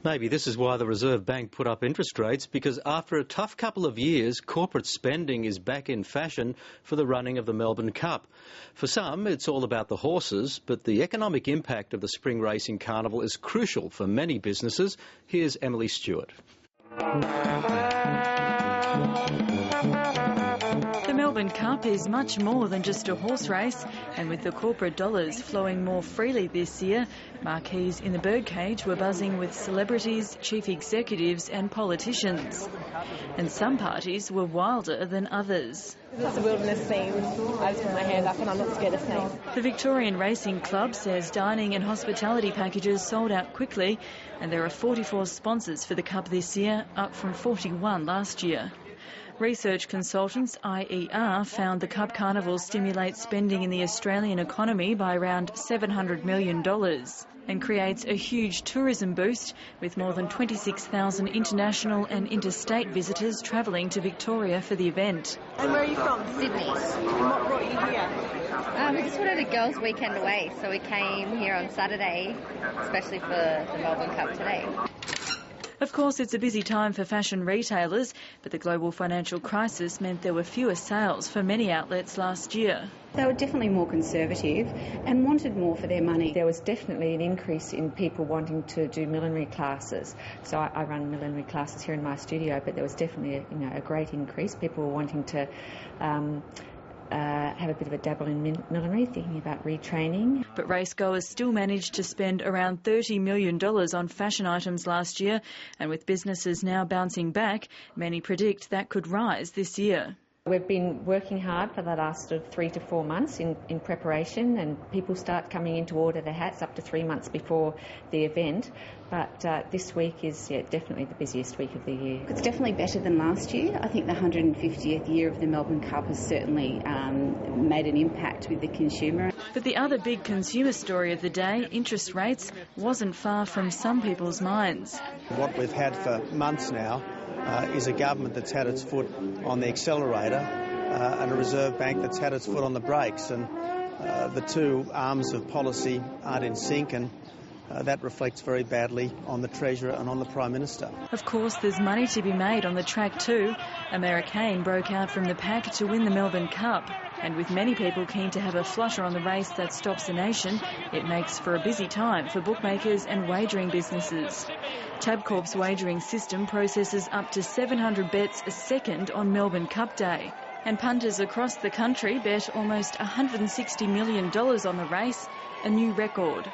Maybe this is why the Reserve Bank put up interest rates, because after a tough couple of years, corporate spending is back in fashion for the running of the Melbourne Cup. For some, it's all about the horses, but the economic impact of the spring racing carnival is crucial for many businesses. Here's Emily Stewart. The Melbourne Cup is much more than just a horse race, and with the corporate dollars flowing more freely this year, marquees in the birdcage were buzzing with celebrities, chief executives and politicians. And some parties were wilder than others. It's a wilderness scene. I just put my hand up and I'm not scared of snakes. The Victorian Racing Club says dining and hospitality packages sold out quickly, and there are 44 sponsors for the Cup this year, up from 41 last year. Research consultants IER found the Cup Carnival stimulates spending in the Australian economy by around $700 million and creates a huge tourism boost, with more than 26,000 international and interstate visitors travelling to Victoria for the event. And where are you from? Sydney. And what brought you here? We just wanted a girls' weekend away, so we came here on Saturday, especially for the Melbourne Cup today. Of course, it's a busy time for fashion retailers, but the global financial crisis meant there were fewer sales for many outlets last year. They were definitely more conservative and wanted more for their money. There was definitely an increase in people wanting to do millinery classes. So I run millinery classes here in my studio, but there was definitely a great increase. People were wanting to have a bit of a dabble in millinery, thinking about retraining. But racegoers still managed to spend around $30 million on fashion items last year, and with businesses now bouncing back, many predict that could rise this year. We've been working hard for the last 3 to 4 months in preparation, and people start coming in to order their hats up to 3 months before the event. But this week is definitely the busiest week of the year. It's definitely better than last year. I think the 150th year of the Melbourne Cup has certainly made an impact with the consumer. But the other big consumer story of the day, interest rates, wasn't far from some people's minds. What we've had for months now is a government that's had its foot on the accelerator and a Reserve Bank that's had its foot on the brakes, and the two arms of policy aren't in sync, and that reflects very badly on the Treasurer and on the Prime Minister. Of course, there's money to be made on the track too. Americain broke out from the pack to win the Melbourne Cup, and with many people keen to have a flutter on the race that stops the nation, it makes for a busy time for bookmakers and wagering businesses. Tabcorp's wagering system processes up to 700 bets a second on Melbourne Cup Day, and punters across the country bet almost $160 million on the race, a new record.